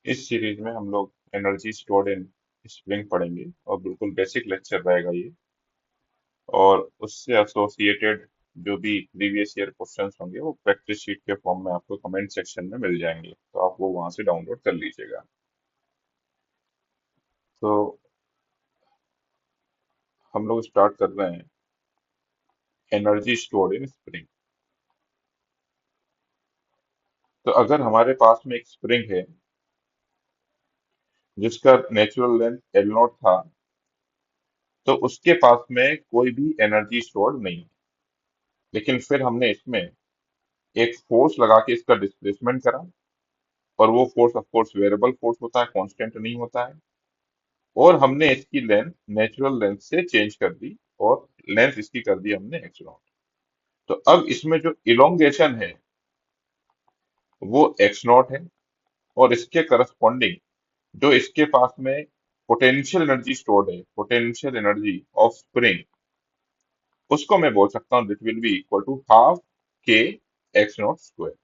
इस सीरीज में हम लोग एनर्जी स्टोर्ड इन स्प्रिंग पढ़ेंगे और बिल्कुल बेसिक लेक्चर रहेगा ये। और उससे एसोसिएटेड जो भी प्रीवियस ईयर क्वेश्चंस होंगे वो प्रैक्टिस शीट के फॉर्म में आपको कमेंट सेक्शन में मिल जाएंगे, तो आप वो वहां से डाउनलोड कर लीजिएगा। तो हम लोग स्टार्ट कर रहे हैं एनर्जी स्टोर्ड इन स्प्रिंग। तो अगर हमारे पास में एक स्प्रिंग है जिसका नेचुरल लेंथ एल नॉट था, तो उसके पास में कोई भी एनर्जी स्टोर्ड नहीं है। लेकिन फिर हमने इसमें एक फोर्स लगा के इसका डिस्प्लेसमेंट करा, और वो force of course variable force होता है, कांस्टेंट नहीं होता है। और हमने इसकी लेंथ नेचुरल लेंथ से चेंज कर दी, और लेंथ इसकी कर दी हमने एक्स नॉट। तो अब इसमें जो इलोंगेशन है वो एक्स नॉट है, और इसके करस्पॉन्डिंग जो इसके पास में पोटेंशियल एनर्जी स्टोर्ड है, पोटेंशियल एनर्जी ऑफ स्प्रिंग, उसको मैं बोल सकता हूँ that will be equal to half k x naught square.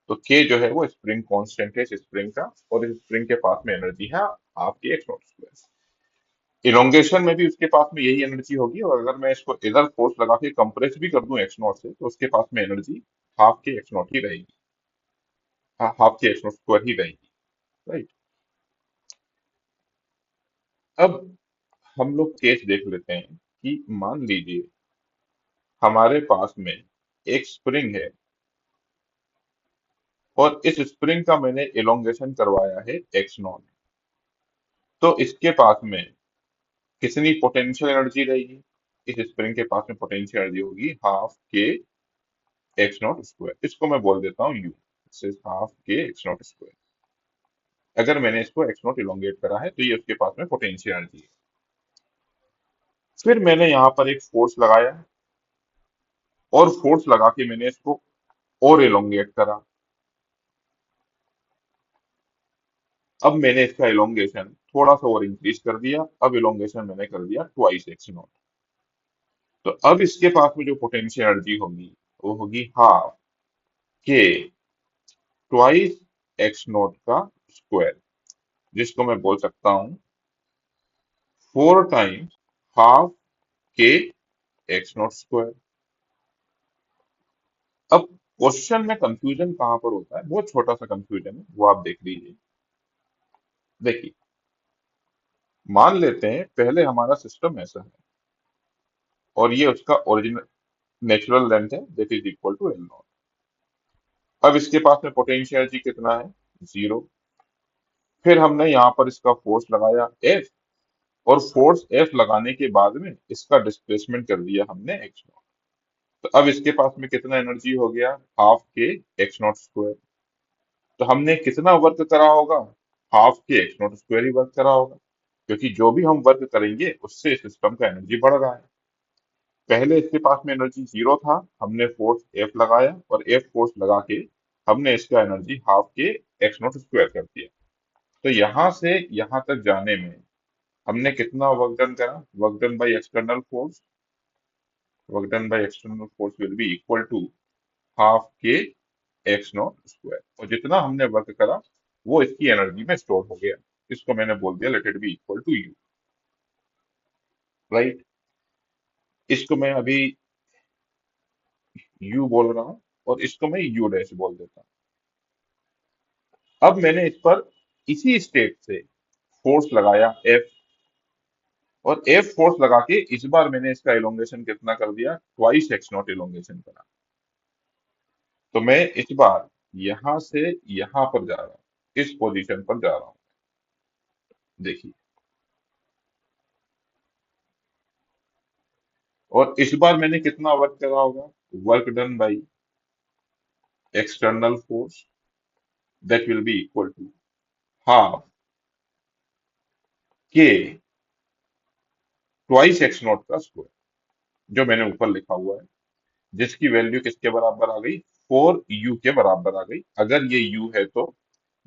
तो के जो है वो स्प्रिंग कांस्टेंट है इस स्प्रिंग का, और इस स्प्रिंग के पास में एनर्जी है half k x naught square. Elongation में भी उसके पास में यही एनर्जी होगी, और अगर मैं इसको इधर फोर्स लगा के कंप्रेस भी कर दूं एक्स नॉट से, तो उसके पास में energy half k x not ही रहेगी। हाँ, half k x naught square ही रहेगी। राइट। अब हम लोग केस देख लेते हैं कि मान लीजिए हमारे पास में एक स्प्रिंग है, और इस स्प्रिंग का मैंने इलोंगेशन करवाया है एक्स नॉट। तो इसके पास में कितनी पोटेंशियल एनर्जी रहेगी? इस स्प्रिंग के पास में पोटेंशियल एनर्जी होगी half k x naught square. इसको मैं बोल देता हूँ you, half k x naught square. अगर मैंने इसको एक्स नॉट इलोंगेट करा है तो ये उसके पास में पोटेंशियल एनर्जी है। फिर मैंने यहाँ पर एक फोर्स लगाया, और फोर्स लगा के मैंने इसको और इलोंगेट करा। अब मैंने इसका इलोंगेशन थोड़ा सा और इंक्रीज कर दिया, अब इलोंगेशन मैंने कर दिया ट्वाइस एक्स नॉट। तो अब इसके पास में जो पोटेंशियल एनर्जी होगी वो होगी half k twice x naught का स्क्वायर, जिसको मैं बोल सकता हूँ 4 times half k x naught square. अब क्वेश्चन में कंफ्यूजन कहां पर होता है, बहुत छोटा सा कंफ्यूजन है, वो आप देख लीजिए। देखिए, मान लेते हैं पहले हमारा सिस्टम ऐसा है, और ये उसका ओरिजिनल नेचुरल लेंथ है that is equal to L naught. अब इसके पास में पोटेंशियल एनर्जी कितना है? जीरो। फिर हमने यहाँ पर इसका फोर्स लगाया एफ, और फोर्स एफ लगाने के बाद में इसका डिस्प्लेसमेंट कर दिया हमने एक्स नॉट। तो अब इसके पास में कितना एनर्जी हो गया? Half k x naught square. तो हमने कितना वर्क करा होगा? Half k x naught square ही वर्क करा होगा, क्योंकि जो भी हम वर्क करेंगे उससे सिस्टम का एनर्जी बढ़ रहा है। पहले इसके पास में एनर्जी जीरो था, हमने फोर्स एफ लगाया, और एफ फोर्स लगा के हमने इसका energy half k x naught square कर दिया। तो यहां से यहां तक जाने में हमने कितना वर्क डन करा? Work done by external force, work done by external force will be equal to half k x naught square. और जितना हमने वर्क करा वो इसकी एनर्जी में स्टोर हो गया। इसको मैंने बोल दिया let it be equal to U. Right. इसको मैं अभी यू बोल रहा हूँ, और इसको मैं यू डैश बोल देता हूँ। अब मैंने इस पर इसी स्टेट से फोर्स लगाया एफ, और एफ फोर्स लगा के इस बार मैंने इसका इलोंगेशन कितना कर दिया? ट्वाइस एक्स नॉट इलोंगेशन करा। तो मैं इस बार यहां से यहां पर जा रहा हूं, इस पोजीशन पर जा रहा हूं। देखिए, और इस बार मैंने कितना वर्क करा होगा? Work done by external force that will be equal to half k twice x naught का स्क्वायर, जो मैंने ऊपर लिखा हुआ है, जिसकी वैल्यू किसके बराबर आ गई? 4u के बराबर आ गई। अगर ये u है तो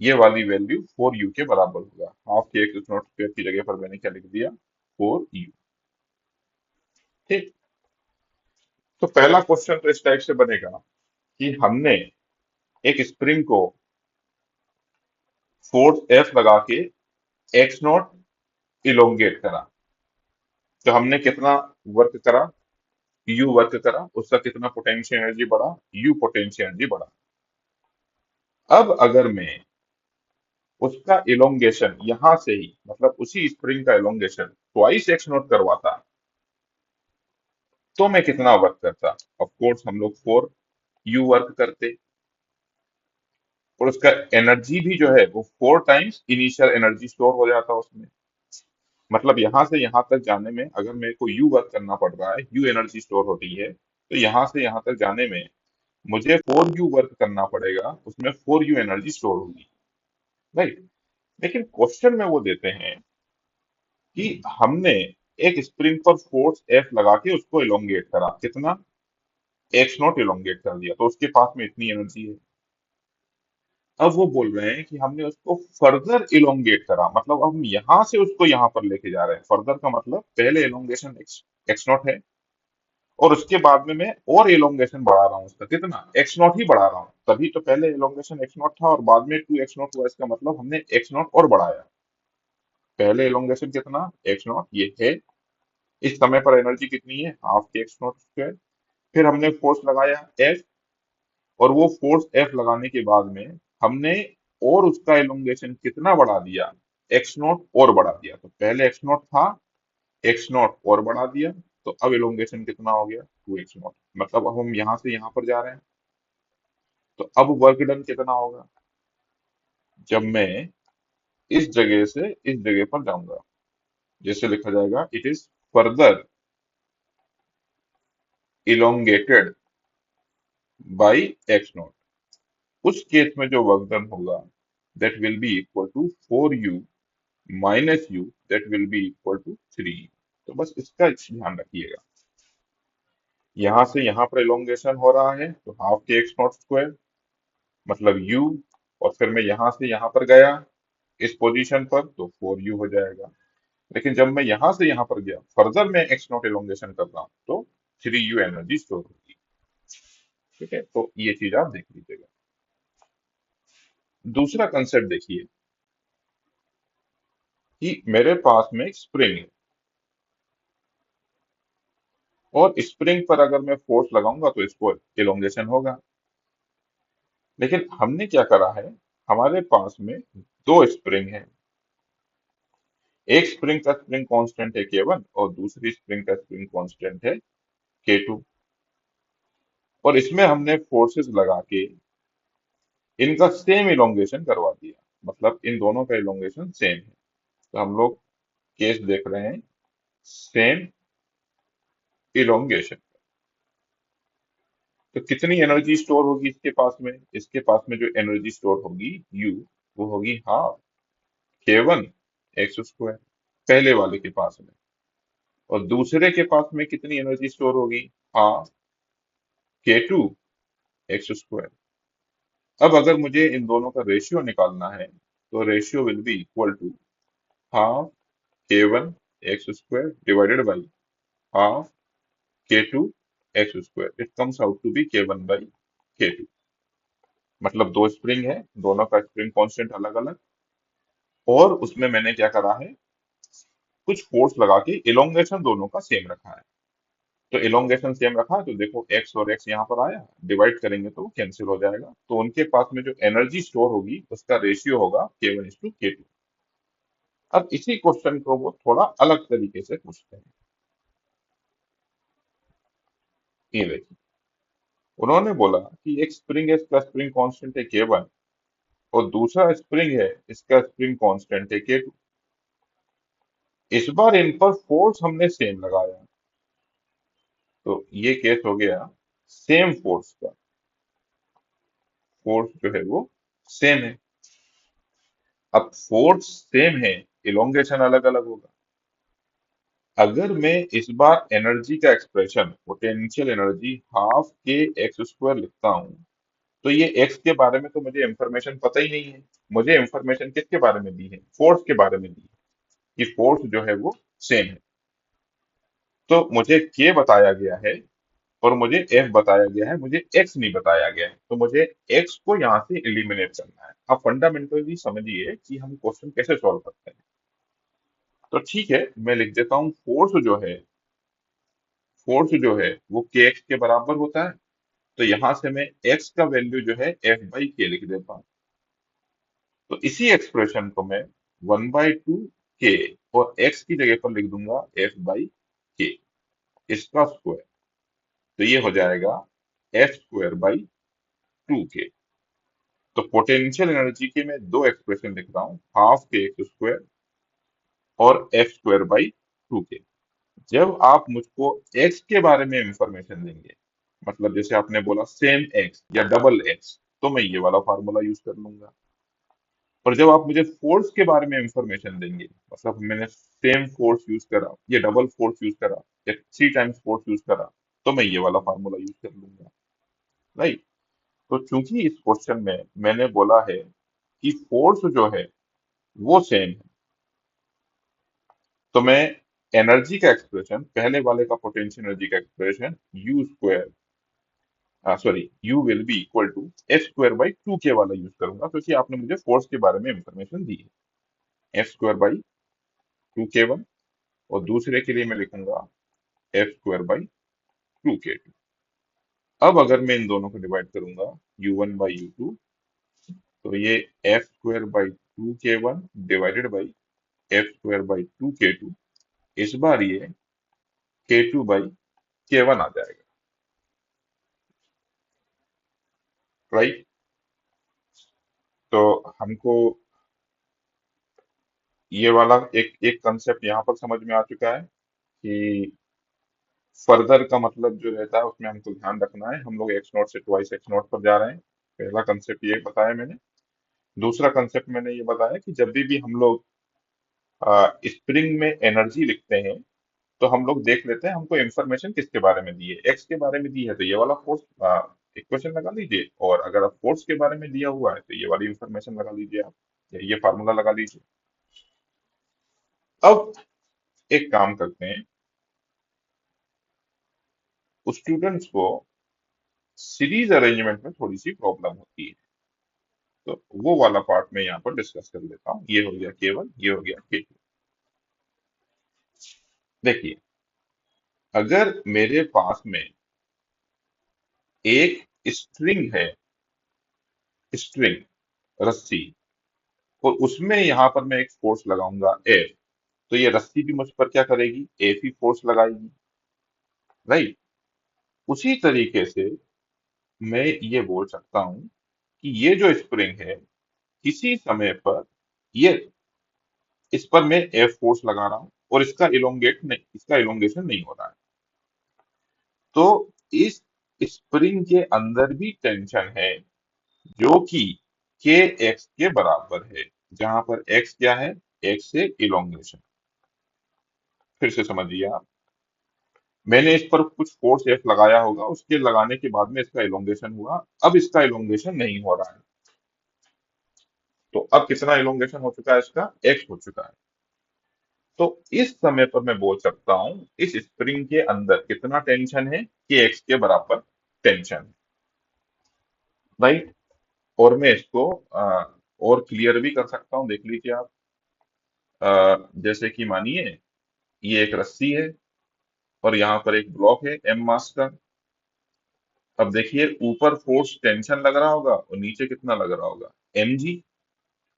ये वाली वैल्यू 4u के बराबर होगा। Half k x naught square की जगह पर मैंने क्या लिख दिया? 4u। ठीक। तो पहला क्वेश्चन तो इस टाइप से बनेगा कि हमने एक स्प्रिंग को फोर्स एफ लगा के एक्स नॉट इलोंगेट करा, तो हमने कितना वर्क करा, यू वर्क करा, उसका कितना पोटेंशियल एनर्जी बढ़ा, यू पोटेंशियल एनर्जी बढ़ा। अब अगर मैं उसका इलोंगेशन यहां से ही, मतलब उसी स्प्रिंग का इलोंगेशन ट्वाइस एक्स नॉट करवाता, तो मैं कितना वर्क करता? ऑफ कोर्स हम लोग 4 यू वर्क करते, और उसका एनर्जी भी जो है वो 4 टाइम्स इनिशियल एनर्जी स्टोर हो जाता उसमें। मतलब यहां से यहां तक जाने में अगर मेरे को यू वर्क करना पड़ रहा है, यू एनर्जी स्टोर हो रही है, तो यहां से यहां तक जाने में मुझे 4 यू वर्क करना पड़ेगा, उसमें 4 यू एनर्जी स्टोर होगी, राइट। लेकिन क्वेश्चन में वो देते हैं कि हमने एक स्प्रिंग पर फोर्स एफ लगा के उसको इलोंगेट करा, कितना? एक्स नॉट इलोंगेट कर दिया, तो उसके पास में इतनी एनर्जी है। अब वो बोल रहे हैं कि हमने उसको फर्दर इलोंगेट करा, मतलब हम यहां से उसको यहां पर लेके जा रहे हैं। फर्दर का मतलब पहले इलोंगेशन एक्स एक्स नॉट है, और उसके बाद में मैं और इलोंगेशन बढ़ा रहा हूँ उसका, कितना? एक्स नॉट ही बढ़ा रहा हूँ। तभी तो पहले इलोंगेशन एक्स नॉट था और बाद में 2 एक्स नॉट हुआ, इसका मतलब हमने एक्स नॉट और बढ़ाया। पहले इलोंगेशन कितना? एक्स नॉट ये है। इस समय पर एनर्जी कितनी है? Half k x naught square. फिर हमने फोर्स लगाया एफ, और वो फोर्स एफ लगाने के बाद में हमने और उसका एलोंगेशन कितना बढ़ा दिया? एक्स नॉट और बढ़ा दिया। तो पहले एक्स नॉट था, एक्स नॉट और बढ़ा दिया, तो अब एलोंगेशन कितना हो गया? 2 एक्स नॉट। मतलब अब हम यहां से यहां पर जा रहे हैं, तो अब वर्क डन कितना होगा जब मैं इस जगह से इस जगह पर जाऊंगा? जैसे लिखा जाएगा, it is further elongated by x naught. उस केस में जो वर्क डन होगा, that will be equal to 4 U minus U, that will be equal to 3। तो बस इसका ध्यान रखिएगा, यहां से यहां पर इलोंगेशन हो रहा है, तो half k x naught square, मतलब यू, और फिर मैं यहां से यहां पर गया इस पोजीशन पर, तो 4 यू हो जाएगा। लेकिन जब मैं यहां से यहां पर गया, फर्दर मैं एक्स नॉट इलोंगेशन कर रहा हूं, तो 3 यू एनर्जी स्टोर होगी। ठीक है, तो ये चीज आप देख लीजिएगा। दूसरा कंसेप्ट देखिए कि मेरे पास में एक स्प्रिंग है, और स्प्रिंग पर अगर मैं फोर्स लगाऊंगा तो इसको इलोंगेशन होगा। लेकिन हमने क्या करा है, हमारे पास में 2 स्प्रिंग है। एक स्प्रिंग का स्प्रिंग कांस्टेंट है K1, और दूसरी स्प्रिंग का स्प्रिंग कांस्टेंट है K2। और इसमें हमने फोर्सेस लगा के इनका सेम इलोंगेशन करवा दिया, मतलब इन दोनों का इलोंगेशन सेम है। तो हम लोग केस देख रहे हैं सेम इलोंगेशन। तो कितनी एनर्जी स्टोर होगी इसके पास में? इसके पास में जो एनर्जी स्टोर होगी यू, वो होगी हाफ K1 एक्स स्क्वायर, पहले वाले के पास में। और दूसरे के पास में कितनी एनर्जी स्टोर होगी? Half K2 x square. अब अगर मुझे इन दोनों का रेशियो निकालना है, तो ratio will be equal to half K1 x square divided by half K2 x square. It comes out to be K1 by K2। मतलब 2 स्प्रिंग है, दोनों का स्प्रिंग कांस्टेंट अलग अलग, और उसमें मैंने क्या करा है, कुछ फोर्स लगा के इलोंगेशन दोनों का सेम रखा है। तो इलोंगेशन सेम रखा है, तो देखो एक्स और एक्स यहाँ पर आया, डिवाइड करेंगे तो वो कैंसिल हो जाएगा, तो उनके पास में जो एनर्जी स्टोर होगी उसका रेशियो होगा K1:K2। अब इसी क्वेश्चन को वो थोड़ा अलग तरीके से पूछते हैं। ये देखिए, उन्होंने बोला कि एक स्प्रिंग है, इसका स्प्रिंग कांस्टेंट है K1, और दूसरा स्प्रिंग है, इसका स्प्रिंग कांस्टेंट है K2। इस बार इन पर फोर्स हमने सेम लगाया, तो ये केस हो गया सेम फोर्स का। फोर्स जो है वो सेम है। अब फोर्स सेम है, इलोंगेशन अलग अलग होगा। अगर मैं इस बार एनर्जी का expression, potential energy half k x square लिखता हूँ, तो ये एक्स के बारे में तो मुझे इंफॉर्मेशन पता ही नहीं है। मुझे इंफॉर्मेशन किसके बारे में दी है? फोर्स के बारे में दी है, कि फोर्स जो है वो सेम है। तो मुझे के बताया गया है और मुझे एफ बताया गया है, मुझे एक्स नहीं बताया गया है, तो मुझे एक्स को यहाँ से एलिमिनेट करना है। अब फंडामेंटली समझिए कि हम क्वेश्चन कैसे सॉल्व करते हैं। तो ठीक है, मैं लिख देता हूँ फोर्स जो है वो के एक्स के बराबर होता है। तो यहां से मैं एक्स का वैल्यू जो है एफ बाई के लिख देता हूँ। तो इसी एक्सप्रेशन को मैं 1/2 के और एक्स की जगह पर लिख दूंगा एफ बाई के, इसका स्क्वायर। तो ये हो जाएगा एफ स्क्वायर बाई 2 के। तो पोटेंशियल एनर्जी के मैं दो एक्सप्रेशन लिख रहा हूँ, हाफ के एक्स स्क्वायर और एफ स्क्वायर बाई 2 के। जब आप मुझको एक्स के बारे में इंफॉर्मेशन देंगे, मतलब जैसे आपने बोला सेम एक्स या डबल एक्स, तो मैं ये वाला फार्मूला यूज कर लूंगा। और जब आप मुझे फोर्स के बारे में इंफॉर्मेशन देंगे, मतलब मैंने सेम फोर्स यूज करा या डबल फोर्स यूज करा या 3 टाइम्स फोर्स यूज करा, तो मैं ये वाला फार्मूला यूज कर लूंगा। राइट। तो चूंकि इस क्वेश्चन में मैंने बोला है कि फोर्स जो है वो सेम है, तो मैं एनर्जी का एक्सप्रेशन, पहले वाले का पोटेंशियल एनर्जी का expression U square, sorry, U will be equal to F square by 2 k वाला यूज करूंगा, क्योंकि आपने मुझे फोर्स के बारे में इंफॉर्मेशन दी है। एफ स्क्वायर बाई 2 के 1, और दूसरे के लिए मैं लिखूंगा एफ स्क्वायर बाई 2 के 2। अब अगर मैं इन दोनों को डिवाइड करूंगा U1 बाई U2, तो ये एफ स्क्वायर बाई 2 के 1 divided by F square by 2 के 2, इस बार ये K2 बाई K1 आ जाएगा। राइट। तो हमको ये वाला एक एक कंसेप्ट यहाँ पर समझ में आ चुका है कि फर्दर का मतलब जो रहता है उसमें हमको ध्यान रखना है। हम लोग एक्स नॉट से ट्वाइस एक्स नॉट पर जा रहे हैं। पहला कंसेप्ट ये बताया मैंने। दूसरा कंसेप्ट मैंने ये बताया कि जब भी हम लोग स्प्रिंग में एनर्जी लिखते हैं, तो हम लोग देख लेते हैं हमको इंफॉर्मेशन किसके बारे में दी है। एक्स के बारे में दी है तो ये वाला फोर्स इक्वेशन लगा लीजिए, और अगर आप फोर्स के बारे में दिया हुआ है तो ये वाली इंफॉर्मेशन लगा लीजिए आप, या ये फार्मूला लगा लीजिए। अब एक काम करते हैं, स्टूडेंट्स को सीरीज अरेंजमेंट में थोड़ी सी प्रॉब्लम होती है, तो वो वाला पार्ट मैं यहाँ पर डिस्कस कर लेता हूँ। ये हो गया K1, ये हो गया K2। देखिए, अगर मेरे पास में एक स्ट्रिंग है, स्ट्रिंग, रस्सी, और उसमें यहाँ पर मैं एक फोर्स लगाऊंगा एफ, तो ये रस्सी भी मुझ पर क्या करेगी, एफ ही फोर्स लगाएगी। राइट। उसी तरीके से मैं ये बोल सकता हूं कि ये जो स्प्रिंग है, किसी समय पर ये, इस पर मैं एफ फोर्स लगा रहा हूं और इसका इलोंगेशन नहीं हो रहा है। तो इस स्प्रिंग के अंदर भी टेंशन है, जो कि के एक्स के बराबर है, जहां पर एक्स क्या है, एक्स से इलोंगेशन। फिर से समझिए आप, मैंने इस पर कुछ फोर्स एफ लगाया होगा, उसके लगाने के बाद में इसका इलोंगेशन हुआ, अब इसका इलोंगेशन नहीं हो रहा है। तो अब कितना इलोंगेशन हो चुका है, इसका एक्स हो चुका है। तो इस समय पर मैं बोल सकता हूं इस स्प्रिंग के अंदर कितना टेंशन है, कि एक्स के बराबर टेंशन है। राइट। और मैं इसको और क्लियर भी कर सकता हूं, देख लीजिए आप। जैसे कि मानिए ये एक रस्सी है और यहाँ पर एक ब्लॉक है एम मास का। अब देखिए, ऊपर फोर्स टेंशन लग रहा होगा और नीचे कितना लग रहा होगा, एम जी।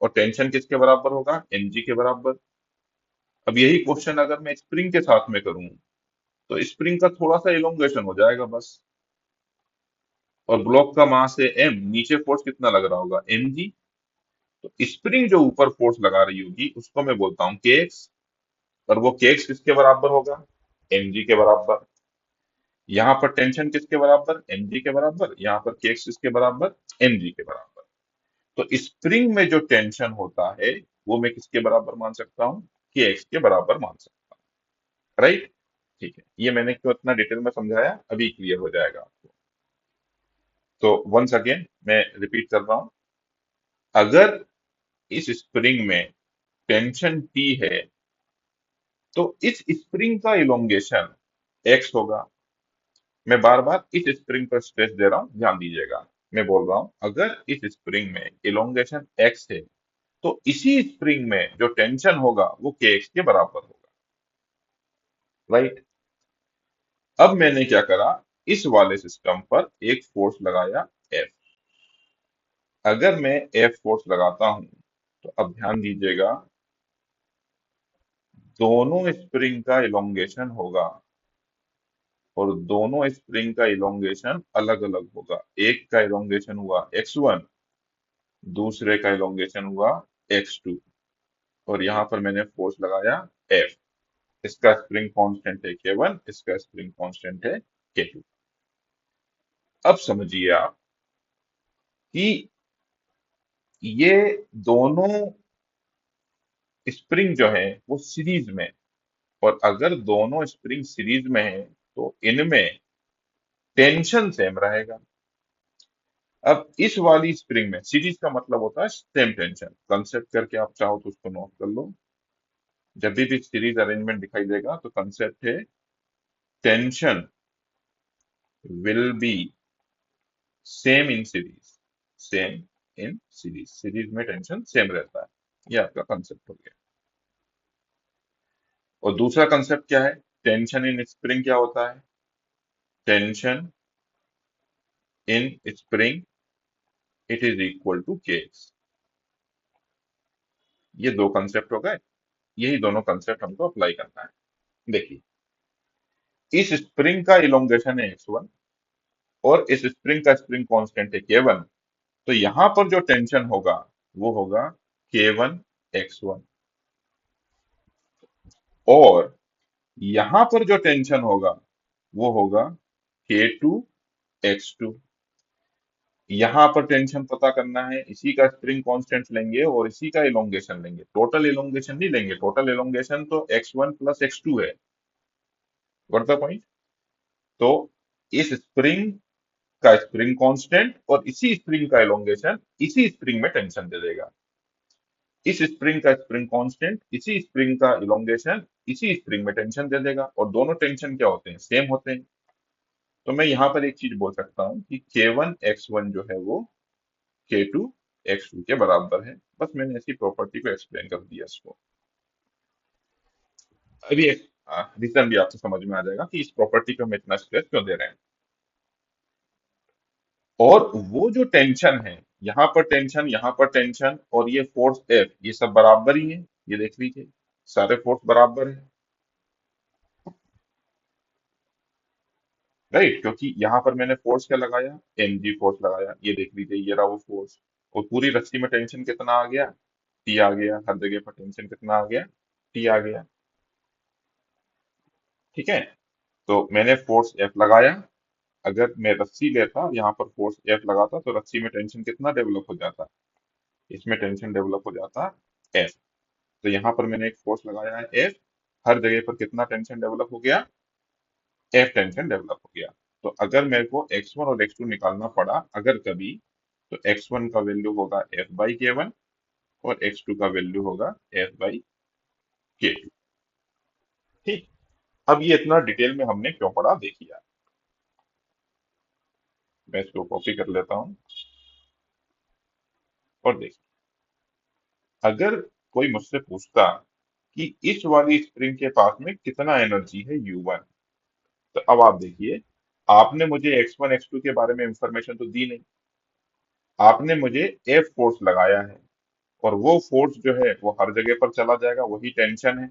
और टेंशन किसके बराबर होगा, एम जी के बराबर। अब यही क्वेश्चन अगर मैं स्प्रिंग के साथ में करूं, तो स्प्रिंग का थोड़ा सा इलोंगेशन हो जाएगा बस, और ब्लॉक का मास है एम, नीचे फोर्स कितना लग रहा होगा, एम जी। तो स्प्रिंग जो ऊपर फोर्स लगा रही होगी उसको मैं बोलता हूँ के एक्स, और वो के एक्स किसके बराबर होगा, एम जी के बराबर। यहाँ पर टेंशन किसके बराबर, एम जी के बराबर, यहाँ पर के एक्स किसके बराबर, एम जी के बराबर। तो स्प्रिंग में जो टेंशन होता है वो मैं किसके बराबर मान सकता हूँ, के एक्स के बराबर मान सकता हूँ। राइट। ठीक है, ये मैंने क्यों इतना डिटेल में समझाया, अभी क्लियर हो जाएगा आपको। तो वंस अगेन मैं रिपीट कर रहा हूं, अगर इस स्प्रिंग में टेंशन टी है, तो इस स्प्रिंग का इलोंगेशन एक्स होगा। मैं बार बार इस स्प्रिंग पर स्ट्रेस दे रहा हूं, ध्यान दीजिएगा। मैं बोल रहा हूं अगर इस स्प्रिंग में इलोंगेशन एक्स है तो इसी स्प्रिंग में जो टेंशन होगा वो के एक्स के बराबर होगा, राइट। अब मैंने क्या करा, इस वाले सिस्टम पर एक फोर्स लगाया एफ। अगर मैं एफ फोर्स लगाता हूं तो अब ध्यान दीजिएगा, दोनों स्प्रिंग का इलोंगेशन होगा और दोनों स्प्रिंग का इलोंगेशन अलग अलग होगा। एक का इलोंगेशन हुआ x1, दूसरे का इलोंगेशन हुआ x2, और यहां पर मैंने फोर्स लगाया F। इसका स्प्रिंग कांस्टेंट है K1, इसका स्प्रिंग कांस्टेंट है K2। अब समझिए आप कि ये दोनों स्प्रिंग जो है वो सीरीज में, और अगर दोनों स्प्रिंग सीरीज में है तो इनमें टेंशन सेम रहेगा। अब इस वाली स्प्रिंग में सीरीज का मतलब होता है सेम टेंशन। कंसेप्ट करके आप चाहो तो उसको नोट कर लो। जब भी सीरीज अरेंजमेंट दिखाई देगा तो कंसेप्ट है tension will be same in series. Same in series, series में टेंशन सेम रहता है। ये आपका कंसेप्ट हो गया। और दूसरा कंसेप्ट क्या है, टेंशन इन स्प्रिंग क्या होता है, tension in spring it is equal to k. ये दो कंसेप्ट हो गए। यही दोनों कंसेप्ट हमको अप्लाई करना है। देखिए, इस स्प्रिंग का इलोंगेशन है x1 और इस स्प्रिंग का स्प्रिंग कांस्टेंट है k1, तो यहां पर जो टेंशन होगा वो होगा k1 x1, और यहां पर जो टेंशन होगा वो होगा k2 x2। यहां पर टेंशन पता करना है, इसी का स्प्रिंग कांस्टेंट लेंगे और इसी का इलोंगेशन लेंगे, टोटल इलोंगेशन नहीं लेंगे। टोटल इलोंगेशन तो x1 प्लस x2 है। What the point. तो इस स्प्रिंग का स्प्रिंग कांस्टेंट और इसी स्प्रिंग का इलोंगेशन इसी स्प्रिंग में टेंशन दे देगा। इस स्प्रिंग का स्प्रिंग कांस्टेंट इसी स्प्रिंग का इलोंगेशन इसी स्प्रिंग में टेंशन दे देगा, और दोनों टेंशन क्या होते हैं, सेम होते हैं। तो मैं यहां पर एक चीज बोल सकता हूं कि k1 x1 जो है वो k2 x2 के बराबर है। बस मैंने ऐसी प्रॉपर्टी को एक्सप्लेन कर दिया इसको। अभी एक रीजन भी आपको समझ में आ जाएगा कि इस प्रॉपर्टी को हम इतना स्ट्रेस क्यों दे रहे हैं। और वो जो टेंशन है, यहाँ पर टेंशन और ये फोर्स एफ, ये सब बराबर ही है। ये देख लीजिए, सारे फोर्स बराबर है, राइट। क्योंकि यहाँ पर मैंने फोर्स क्या लगाया, mg फोर्स लगाया। ये देख लीजिए, ये रहा वो फोर्स। और पूरी रस्सी में टेंशन कितना आ गया, टी आ गया। हर जगह पर टेंशन कितना आ गया, टी आ गया। ठीक है। तो मैंने फोर्स एफ लगाया। अगर मैं रस्सी लेता और यहाँ पर फोर्स एफ लगाता तो रस्सी में टेंशन कितना डेवलप हो जाता, इसमें टेंशन डेवलप हो जाता एफ। तो यहाँ पर मैंने एक फोर्स लगाया है एफ, हर जगह पर कितना टेंशन डेवलप हो गया, एफ टेंशन डेवलप हो गया। तो अगर मेरे को x1 और x2 निकालना पड़ा अगर कभी, तो x1 का वैल्यू होगा F/K1 और x2 का वैल्यू होगा F/K2। ठीक। अब ये इतना डिटेल में हमने क्यों पढ़ा देखिए। मैं इसको कॉपी कर लेता हूँ और देखिए, अगर कोई मुझसे पूछता कि इस वाली स्प्रिंग के पास में कितना एनर्जी है U1, तो अब आप देखिए, आपने मुझे x1 x2 के बारे में इंफॉर्मेशन तो दी नहीं। आपने मुझे F फोर्स लगाया है, और वो फोर्स जो है वो हर जगह पर चला जाएगा, वही टेंशन है।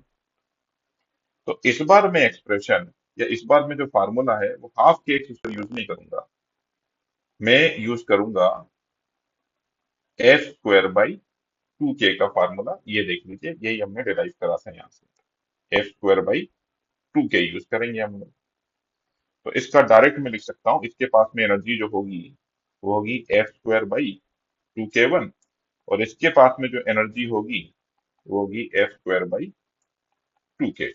तो इस बार में एक्सप्रेशन या इस बार में जो फार्मूला है वो हाफ के एक्स यूज नहीं करूंगा। मैं यूज करूंगा F² बाई 2K का फार्मूला। ये देख लीजिए, यही हमने डिराइव करा था यहाँ से। F² बाई 2K यूज करेंगे हम लोग। तो इसका डायरेक्ट मैं लिख सकता हूँ, इसके पास में एनर्जी जो होगी वो होगी F² बाई 2K1, और इसके पास में जो एनर्जी होगी वो होगी F² बाई 2K।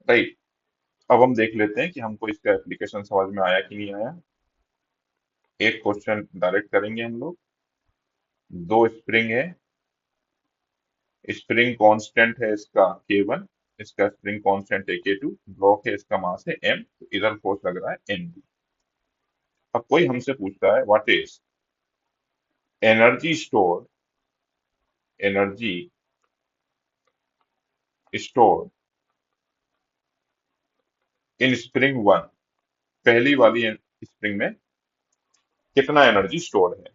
राइट। अब हम देख लेते हैं कि हमको इसका एप्लीकेशन समझ में आया कि नहीं आया। एक क्वेश्चन डायरेक्ट करेंगे हम लोग। दो स्प्रिंग है, स्प्रिंग कांस्टेंट है इसका K1, इसका स्प्रिंग कांस्टेंट है K2, ब्लॉक है, इसका मास है m, तो इधर फोर्स लग रहा है mg। अब कोई हमसे पूछता है what is energy stored, energy stored in spring one, पहली वाली स्प्रिंग में कितना एनर्जी स्टोर्ड है।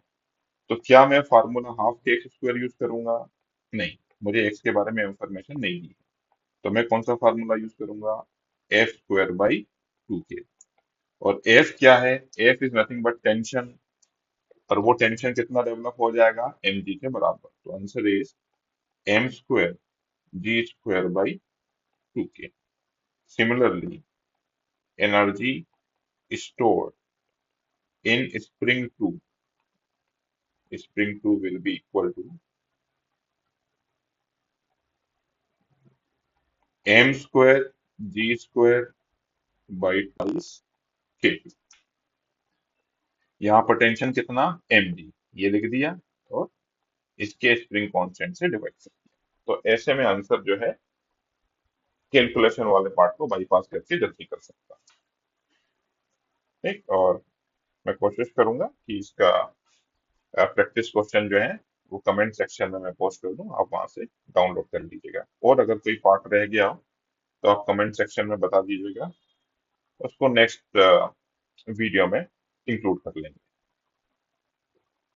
तो क्या मैं formula half k x square use करूंगा? नहीं, मुझे एक्स के बारे में इंफॉर्मेशन नहीं दी है। तो मैं कौन सा फार्मूला यूज करूंगा? F square by 2k। और एफ क्या है? F is nothing but tension, और वो टेंशन कितना डेवलप हो जाएगा? एम जी के बराबर। तो answer is M square G square by 2k। Similarly energy stored in spring 2 will be equal to m square g square by twice k2। यहाँ पर टेंशन कितना? mg, ये लिख दिया, और इसके स्प्रिंग कांस्टेंट से डिवाइड कर दिया। तो ऐसे में आंसर जो है कैलकुलेशन वाले पार्ट को बाईपास करके जल्दी कर सकता। ठीक, और मैं कोशिश करूंगा कि इसका प्रैक्टिस क्वेश्चन जो है वो कमेंट सेक्शन में मैं पोस्ट कर दूं, आप वहां से डाउनलोड कर लीजिएगा। और अगर कोई पार्ट रह गया हो तो आप कमेंट सेक्शन में बता दीजिएगा, उसको नेक्स्ट वीडियो में इंक्लूड कर लेंगे।